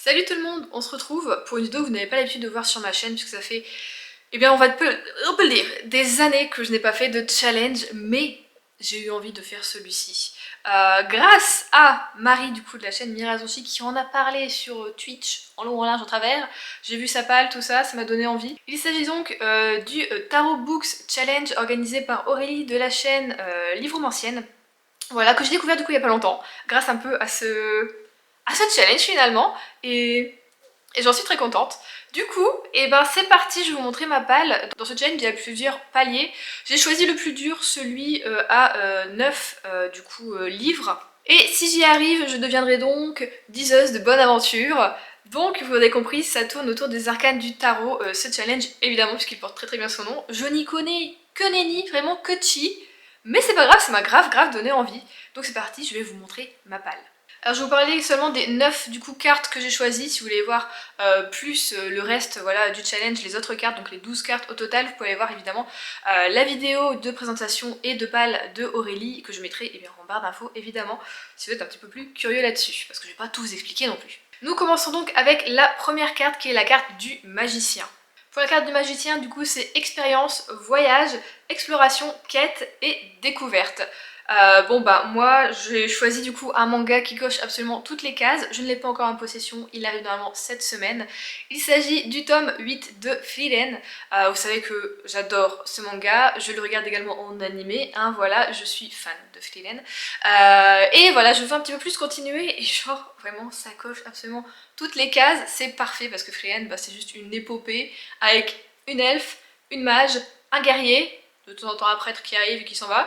Salut tout le monde, on se retrouve pour une vidéo que vous n'avez pas l'habitude de voir sur ma chaîne puisque ça fait, eh bien on peut le dire, des années que je n'ai pas fait de challenge, mais j'ai eu envie de faire celui-ci. Grâce à Marie du coup de la chaîne Mirazonchi qui en a parlé sur Twitch en long, en large, en travers, j'ai vu sa palle, tout ça, ça m'a donné envie. Il s'agit donc du Tarot Books Challenge organisé par Aurélie de la chaîne Livromancienne. Voilà, que j'ai découvert du coup il y a pas longtemps, grâce un peu à ce challenge finalement, et j'en suis très contente. Du coup, et ben c'est parti, je vais vous montrer ma palle. Dans ce challenge, il y a plusieurs paliers. J'ai choisi le plus dur, celui à 9 du coup livres. Et si j'y arrive, je deviendrai donc diseuse de bonne aventure. Donc, vous avez compris, ça tourne autour des arcanes du tarot, ce challenge, évidemment, puisqu'il porte très bien son nom. Je n'y connais que nenni, vraiment que chi. Mais c'est pas grave, ça m'a grave donné envie. Donc c'est parti, je vais vous montrer ma palle. Alors je vais vous parler seulement des 9 du coup cartes que j'ai choisies. Si vous voulez voir plus le reste voilà, du challenge, les autres cartes, donc les 12 cartes au total, vous pouvez aller voir évidemment la vidéo de présentation et de palle de Aurélie que je mettrai eh bien, en barre d'infos évidemment si vous êtes un petit peu plus curieux là-dessus, parce que je vais pas tout vous expliquer non plus. Nous commençons donc avec la première carte qui est la carte du magicien. Pour la carte du magicien, du coup, c'est expérience, voyage, exploration, quête et découverte. Bon bah moi j'ai choisi du coup un manga qui coche absolument toutes les cases, je ne l'ai pas encore en possession, il arrive normalement cette semaine. Il s'agit du tome 8 de Frieren. Vous savez que j'adore ce manga, je le regarde également en animé, hein, voilà, je suis fan de Frieren. Et voilà, je veux un petit peu plus continuer et genre vraiment ça coche absolument toutes les cases, c'est parfait parce que Frieren bah, c'est juste une épopée avec une elfe, une mage, un guerrier, de temps en temps un prêtre qui arrive et qui s'en va.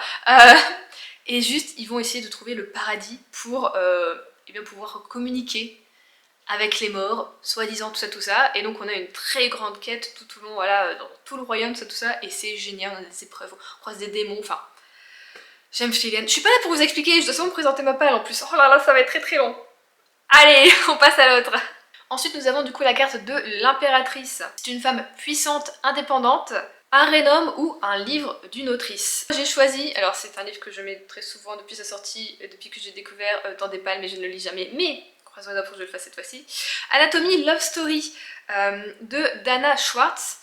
Et juste, ils vont essayer de trouver le paradis pour eh bien, pouvoir communiquer avec les morts, soi-disant tout ça. Et donc on a une très grande quête tout au long, voilà, dans tout le royaume, tout ça. Et c'est génial, on a des épreuves, on croise des démons, enfin... J'aime Frieren. Je suis pas là pour vous expliquer, je dois seulement présenter ma palle en plus. Oh là là, ça va être très long. Allez, on passe à l'autre. Ensuite, nous avons du coup la carte de l'impératrice. C'est une femme puissante, indépendante, un rénom ou un livre d'une autrice. J'ai choisi, alors c'est un livre que je mets très souvent depuis sa sortie, depuis que j'ai découvert dans des palmes, mais je ne le lis jamais, mais croisons les doigts pour que je le fasse cette fois-ci. Anatomie Love Story de Dana Schwartz,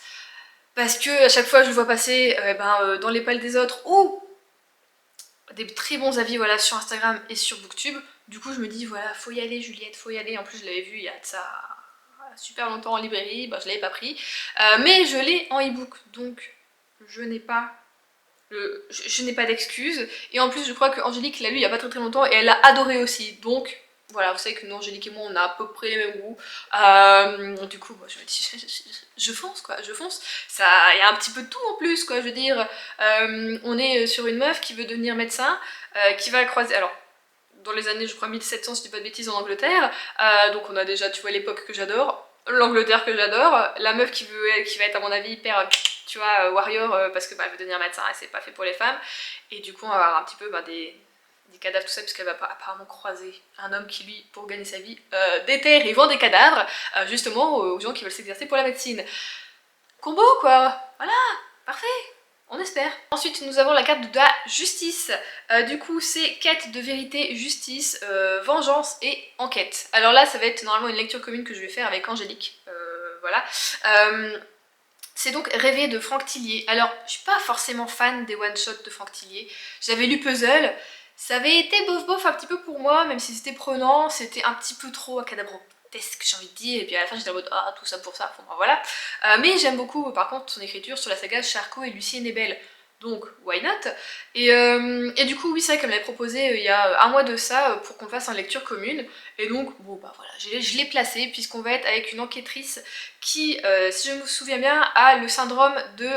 parce que à chaque fois je le vois passer dans les pales des autres ou des très bons avis voilà, sur Instagram et sur Booktube. Du coup je me dis voilà, faut y aller Juliette, faut y aller. En plus je l'avais vu il y a de ça super longtemps en librairie, bah, je l'avais pas pris. Mais je l'ai en e-book, donc je n'ai pas je n'ai pas d'excuses. Et en plus je crois que Angélique l'a lu il y a pas très longtemps et elle l'a adoré aussi. Donc voilà, vous savez que nous Angélique et moi on a à peu près les mêmes goûts. Du coup moi, je me dis je fonce quoi, je fonce. Il y a un petit peu de tout en plus quoi, je veux dire. On est sur une meuf qui veut devenir médecin, qui va croiser... Alors dans les années, je crois 1700, si je dis pas de bêtises, en Angleterre. Donc on a déjà, tu vois, l'époque que j'adore, l'Angleterre que j'adore, la meuf qui va être à mon avis hyper, tu vois, warrior, parce que bah, elle veut devenir médecin et c'est pas fait pour les femmes. Et du coup on va avoir un petit peu des cadavres, tout ça, puisqu'elle va apparemment croiser un homme qui, lui, pour gagner sa vie, déterre et vend des cadavres, justement, aux gens qui veulent s'exercer pour la médecine. Combo, quoi. Voilà, parfait. On espère. Ensuite, nous avons la carte de la justice. Du coup, c'est quête de vérité, justice, vengeance et enquête. Alors là, ça va être normalement une lecture commune que je vais faire avec Angélique. Voilà. C'est donc Rêver de Franck Tillier. Alors, je suis pas forcément fan des one-shots de Franck Tillier. J'avais lu Puzzle. Ça avait été bof un petit peu pour moi, même si c'était prenant, c'était un petit peu trop acadabrotesque, j'ai envie de dire, et puis à la fin j'étais en mode ah tout ça pour ça, bon ben voilà. Mais j'aime beaucoup par contre son écriture sur la saga Charcot et Lucie et Belle, donc why not. Et du coup oui c'est vrai qu'elle m'avait proposé il y a un mois de ça pour qu'on fasse en lecture commune, et donc bon bah voilà, je l'ai placé puisqu'on va être avec une enquêtrice qui, si je me souviens bien, a le syndrome de...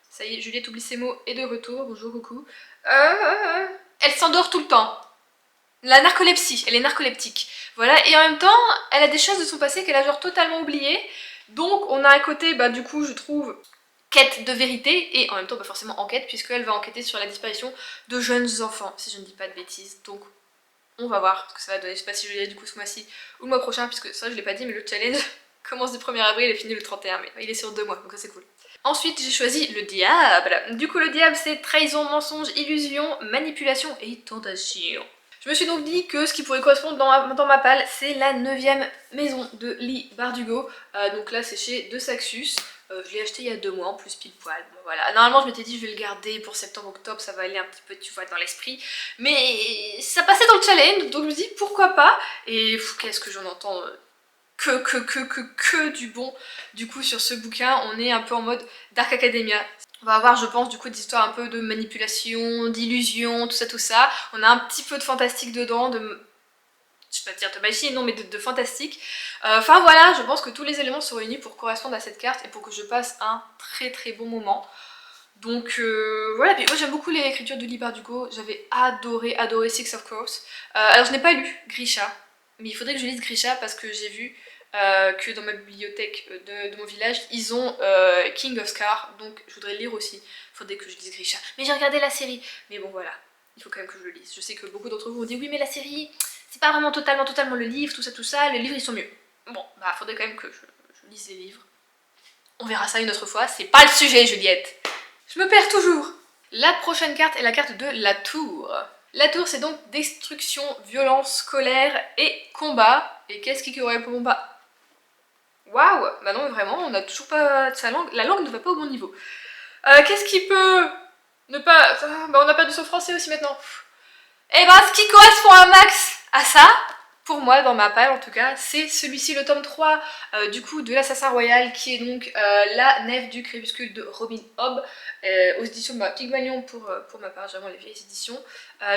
Ça y est, Juliette oublie ses mots, et de retour, bonjour coucou. Elle s'endort tout le temps. La narcolepsie, elle est narcoleptique. Voilà, et en même temps, elle a des choses de son passé qu'elle a genre totalement oubliées. Donc on a un côté, bah du coup, je trouve, quête de vérité, et en même temps, pas forcément enquête, puisqu'elle va enquêter sur la disparition de jeunes enfants, si je ne dis pas de bêtises. Donc on va voir ce que ça va donner. Je sais pas si je l'ai du coup ce mois-ci ou le mois prochain, puisque ça je l'ai pas dit, mais le challenge commence du 1er avril et finit le 31 mai. Il est sur 2 mois, donc ça c'est cool. Ensuite, j'ai choisi le diable. Du coup, le diable, c'est trahison, mensonge, illusion, manipulation et tentation. Je me suis donc dit que ce qui pourrait correspondre dans ma palle, c'est la 9e maison de Leigh Bardugo. Donc là c'est chez De Saxus. Je l'ai acheté il y a 2 mois en plus pile poil. Bon, voilà. Normalement je m'étais dit je vais le garder pour septembre-octobre, ça va aller un petit peu tu vois dans l'esprit. Mais ça passait dans le challenge donc je me dis pourquoi pas. Et qu'est-ce que j'en entends que du bon du coup sur ce bouquin. On est un peu en mode Dark Academia. On va avoir je pense du coup des histoires un peu de manipulation, d'illusion, tout ça. On a un petit peu de fantastique dedans, de... je vais pas dire de magie, non mais de fantastique. Enfin voilà, je pense que tous les éléments sont réunis pour correspondre à cette carte et pour que je passe un très bon moment. Donc voilà, puis moi j'aime beaucoup l'écriture de Leigh Bardugo, j'avais adoré Six of Crows. Alors je n'ai pas lu Grisha, mais il faudrait que je lise Grisha parce que j'ai vu que dans ma bibliothèque de mon village, ils ont King of Scar, donc je voudrais le lire aussi. Il faudrait que je lise Grisha. Mais j'ai regardé la série, mais bon voilà, il faut quand même que je le lise. Je sais que beaucoup d'entre vous ont dit oui mais la série, c'est pas vraiment totalement le livre, tout ça, les livres ils sont mieux. Bon, bah faudrait quand même que je lise les livres. On verra ça une autre fois, c'est pas le sujet Juliette. Je me perds toujours. La prochaine carte est la carte de la tour. La tour c'est donc destruction, violence, colère et combat. Et qu'est-ce qui correspond pas? Waouh, bah non vraiment, on n'a toujours pas de sa langue, la langue ne va pas au bon niveau. Qu'est-ce qui peut ne pas... bah on a perdu son français aussi maintenant. Et bah ce qui correspond un max à ça, pour moi dans ma palle en tout cas, c'est celui-ci, le tome 3 du coup de l'Assassin Royal, qui est donc la nef du crépuscule de Robin Hobb, aux éditions Pygmalion pour ma part, j'ai vraiment les vieilles éditions.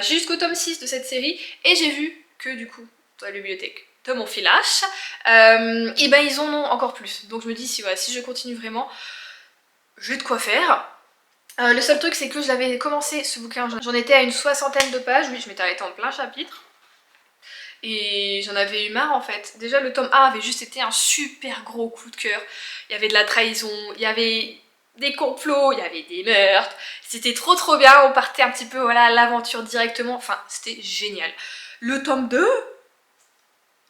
J'ai jusqu'au tome 6 de cette série, et j'ai vu que du coup, dans la bibliothèque de mon village, et ben ils en ont encore plus. Donc je me dis si, voilà, si je continue vraiment, j'ai de quoi faire. Le seul truc c'est que je l'avais commencé ce bouquin, j'en étais à une 60aine de pages, oui je m'étais arrêtée en plein chapitre. Et j'en avais eu marre en fait. Déjà le tome 1 avait juste été un super gros coup de cœur. Il y avait de la trahison, il y avait des complots, il y avait des meurtres. C'était trop bien, on partait un petit peu voilà, à l'aventure directement. Enfin c'était génial. Le tome 2,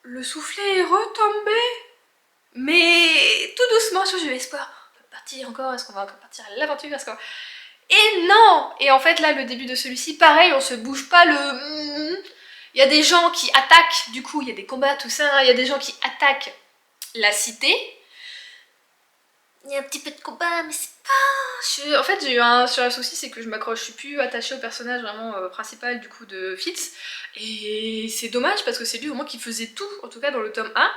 le soufflet est retombé. Mais tout doucement, j'ai eu espoir. On va partir encore, est-ce qu'on va encore partir à l'aventure? Et non! Et en fait là le début de celui-ci, pareil, on se bouge pas le... Il y a des gens qui attaquent, du coup il y a des combats, tout ça, il y a des gens qui attaquent la cité. Il y a un petit peu de combat, mais c'est pas... En fait j'ai eu un souci, c'est que je m'accroche, je suis plus attachée au personnage vraiment principal du coup de Fitz. Et c'est dommage parce que c'est lui vraiment qui faisait tout, en tout cas dans le tome 1.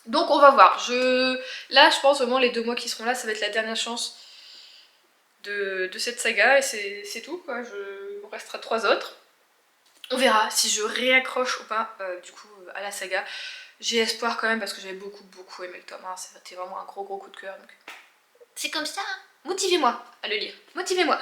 Donc on va voir, là je pense vraiment les 2 mois qui seront là, ça va être la dernière chance de cette saga et c'est tout quoi, il me restera 3 autres. On verra si je réaccroche ou pas du coup à la saga. J'ai espoir quand même parce que j'avais beaucoup aimé le tome 1, c'était vraiment un gros coup de cœur. Donc... c'est comme ça, motivez-moi à le lire, motivez-moi.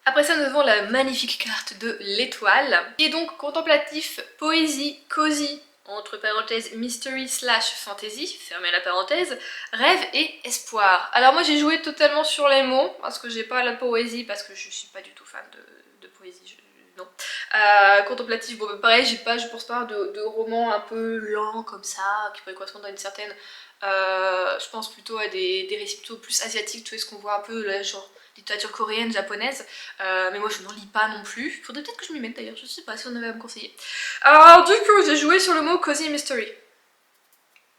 Après ça nous avons la magnifique carte de l'étoile, qui est donc contemplatif, poésie, cosy, entre parenthèses mystery slash fantasy, fermez la parenthèse, rêve et espoir. Alors moi j'ai joué totalement sur les mots, parce que j'ai pas la poésie, parce que je suis pas du tout fan de poésie, non. Contemplatif, bon bah pareil, j'ai pas, je pense pas, de romans un peu lents comme ça, qui pourraient correspondre à une certaine... je pense plutôt à des récits plutôt plus asiatiques, tu vois, ce qu'on voit un peu là, genre littérature coréenne, japonaise, mais moi je n'en lis pas non plus. Faudrait peut-être que je m'y mette d'ailleurs, je sais pas si on avait à me conseiller. Alors du coup j'ai joué sur le mot Cozy Mystery.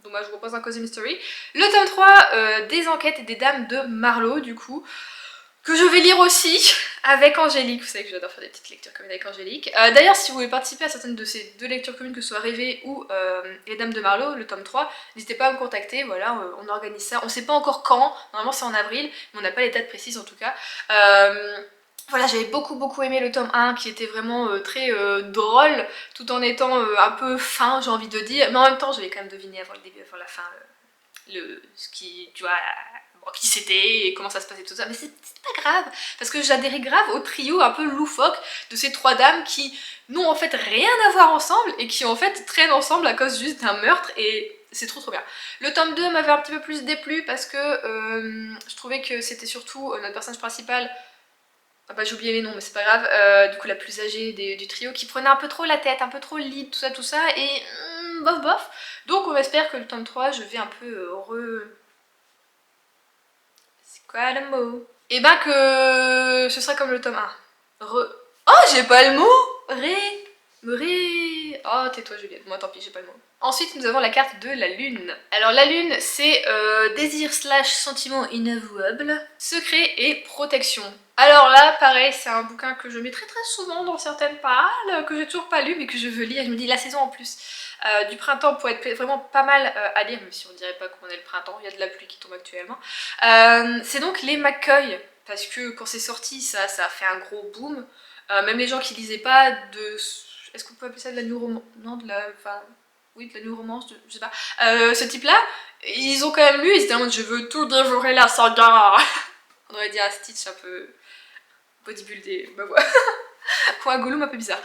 Donc moi je vous propose un Cozy Mystery. Le tome 3 des enquêtes et des dames de Marlowe du coup, que je vais lire aussi avec Angélique. Vous savez que j'adore faire des petites lectures communes avec Angélique. D'ailleurs si vous voulez participer à certaines de ces 2 lectures communes, que ce soit Rêver ou Les Dames de Marlowe, le tome 3, n'hésitez pas à me contacter, voilà, on organise ça. On sait pas encore quand, normalement c'est en avril, mais on n'a pas les dates précises en tout cas. Voilà, j'avais beaucoup aimé le tome 1 qui était vraiment très drôle, tout en étant un peu fin, j'ai envie de dire, mais en même temps j'avais quand même deviné avant le début, avant la fin, ce qui, tu vois, qui c'était et comment ça se passait tout ça, mais c'est pas grave, parce que j'adhérais grave au trio un peu loufoque de ces 3 dames qui n'ont en fait rien à voir ensemble et qui en fait traînent ensemble à cause juste d'un meurtre, et c'est trop bien. Le tome 2 m'avait un petit peu plus déplu parce que je trouvais que c'était surtout notre personnage principal, ah bah j'ai oublié les noms mais c'est pas grave, du coup la plus âgée du trio, qui prenait un peu trop la tête, un peu trop lead, tout ça, et bof. Donc on espère que le tome 3 je vais un peu c'est quoi le mot? Et ben que ce sera comme le tome 1. Oh j'ai pas le mot! Oh, tais-toi Juliette, moi tant pis, j'ai pas le mot. Ensuite, nous avons la carte de la lune. Alors la lune, c'est désir slash sentiment inavouable, secret et protection. Alors là, pareil, c'est un bouquin que je mets très souvent dans certaines pales, que j'ai toujours pas lu mais que je veux lire. Je me dis la saison en plus du printemps pourrait être vraiment pas mal à lire, même si on dirait pas qu'on est le printemps, il y a de la pluie qui tombe actuellement. C'est donc les McCoy, parce que quand c'est sorti, ça a fait un gros boom. Même les gens qui lisaient pas de... Est-ce qu'on peut appeler ça de la new romance? Non, de la... Enfin... Oui, de la new romance, je sais pas. Ce type-là, ils ont quand même lu, ils étaient en mode je veux tout dévorer la saga. On aurait dit un Stitch un peu bodybuildé, bah voilà. Ou un Gollum un peu bizarre.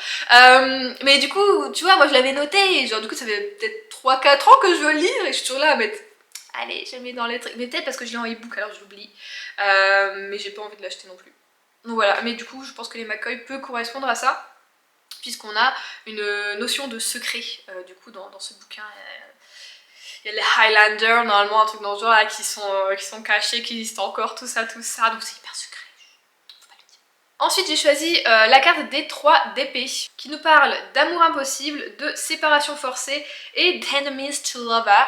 Mais du coup, tu vois, moi je l'avais noté, genre du coup ça fait peut-être 3-4 ans que je veux le lire et je suis toujours là à mettre... Allez, je le mets dans les trucs. Mais peut-être parce que je l'ai en e-book alors je l'oublie. Mais j'ai pas envie de l'acheter non plus. Donc voilà, mais du coup je pense que les McCoy peut correspondre à ça, puisqu'on a une notion de secret, du coup dans ce bouquin. Il y a les Highlanders, normalement un truc dans ce genre là, qui sont cachés, qui existent encore, tout ça, donc c'est hyper secret. Faut pas le dire. Ensuite j'ai choisi la carte des 3 d'épée, qui nous parle d'amour impossible, de séparation forcée et d'enemies to lover.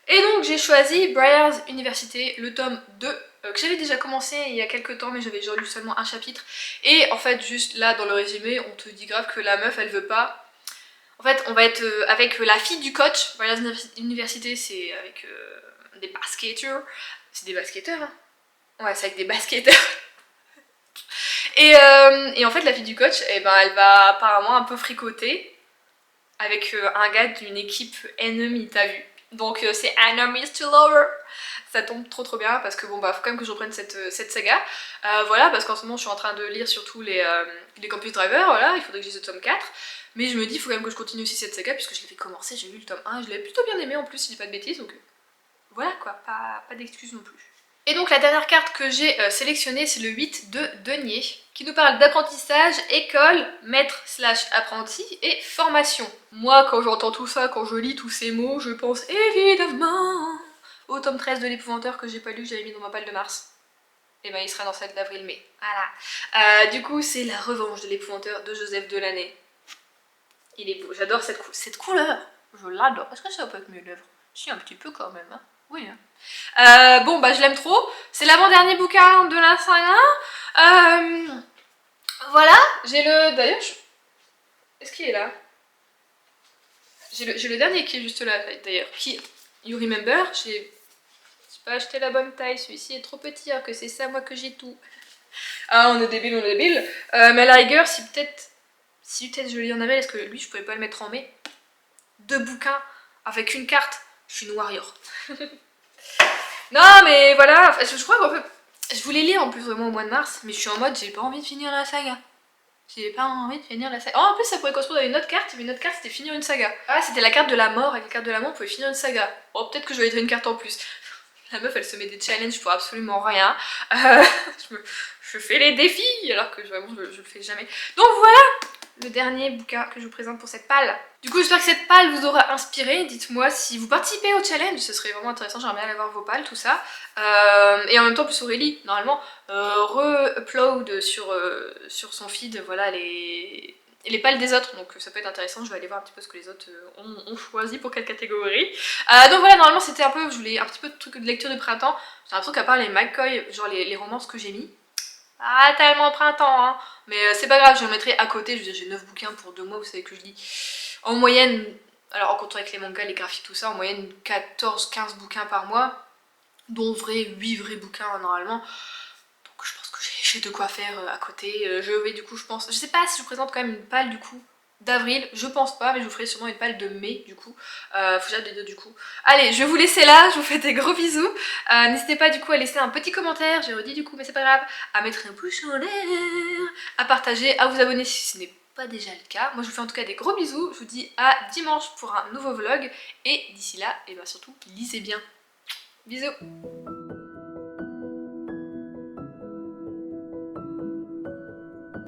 Et donc j'ai choisi Briar's Université, le tome 2, que j'avais déjà commencé il y a quelques temps mais j'avais déjà lu seulement un chapitre. Et en fait juste là dans le résumé on te dit grave que la meuf elle veut pas. En fait on va être avec la fille du coach. Briar's Université c'est avec des basketteurs. C'est des basketteurs hein. Ouais c'est avec des basketteurs. Et en fait la fille du coach eh ben, elle va apparemment un peu fricoter avec un gars d'une équipe ennemie, t'as vu. Donc c'est Enemies to Lover. Ça tombe trop bien parce que bon bah faut quand même que je reprenne cette saga. Voilà, parce qu'en ce moment je suis en train de lire surtout les Campus Driver, voilà, il faudrait que je lise le tome 4. Mais je me dis il faut quand même que je continue aussi cette saga puisque je l'ai fait commencer, j'ai lu le tome 1 et je l'avais plutôt bien aimé en plus si je dis pas de bêtises, donc voilà quoi, pas d'excuses non plus. Et donc la dernière carte que j'ai sélectionnée c'est le 8 de denier, qui nous parle d'apprentissage, école, maître slash apprenti et formation. Moi quand j'entends tout ça, quand je lis tous ces mots, je pense évidemment au tome 13 de l'épouvanteur que j'ai pas lu, que j'avais mis dans ma palle de mars. Et ben il sera dans celle d'avril-mai, voilà. Du coup c'est la revanche de l'épouvanteur de Joseph Delaney. Il est beau, j'adore cette couleur, je l'adore. Est-ce que ça peut être mieux l'œuvre? Si, un petit peu quand même, hein. Oui. Hein. Bon, bah je l'aime trop. C'est l'avant-dernier bouquin de la saga. Voilà, j'ai le... D'ailleurs, est-ce qu'il est là? J'ai le dernier qui est juste là, d'ailleurs. Qui, you remember, j'ai pas acheté la bonne taille. Celui-ci est trop petit, alors que c'est ça, moi, que j'ai tout. Ah, on est débile, on est débile. Mais à la rigueur, si peut-être je lis en avril, est-ce que lui, je pouvais pas le mettre en mai? 2 bouquins avec une carte. Je suis une warrior. Non mais voilà, je crois qu'en fait, je voulais lire en plus vraiment au mois de mars, mais je suis en mode j'ai pas envie de finir la saga. J'ai pas envie de finir la saga. Oh, en plus ça pourrait correspondre à une autre carte, mais une autre carte c'était finir une saga. Ah c'était la carte de la mort, avec la carte de la mort on pouvait finir une saga. Oh peut-être que je vais être une carte en plus. La meuf elle se met des challenges pour absolument rien. Je fais les défis alors que vraiment je le fais jamais. Donc voilà le dernier bouquin que je vous présente pour cette palle. Du coup j'espère que cette palle vous aura inspiré, dites-moi si vous participez au challenge, ce serait vraiment intéressant, j'aimerais bien aller voir vos palles, tout ça. Et en même temps plus Aurélie, normalement, re-upload sur son feed, voilà, les palles des autres, donc ça peut être intéressant, je vais aller voir un petit peu ce que les autres ont choisi pour quelle catégorie. Donc voilà, normalement c'était un peu, je voulais un petit peu de trucs de lecture de printemps, j'ai l'impression qu'à part les McCoy, genre les romances que j'ai mis, pas tellement printemps, hein. Mais c'est pas grave, je le mettrai à côté, je veux dire j'ai 9 bouquins pour 2 mois, vous savez que je lis en moyenne, alors en comptant avec les mangas, les graphiques, tout ça, en moyenne 14-15 bouquins par mois, dont 8 vrais bouquins normalement. Donc je pense que j'ai de quoi faire à côté. Je vais du coup, je pense, je sais pas si je vous présente quand même une palle du coup d'avril, je pense pas, mais je vous ferai sûrement une palle de mai du coup. Faut que j'aille des deux du coup. Allez, je vais vous laisser là, je vous fais des gros bisous. N'hésitez pas du coup à laisser un petit commentaire, j'ai redit du coup, mais c'est pas grave, à mettre un pouce en l'air, à partager, à vous abonner si ce n'est pas déjà le cas. Moi je vous fais en tout cas des gros bisous, je vous dis à dimanche pour un nouveau vlog, et d'ici là, et bien surtout, lisez bien. Bisous.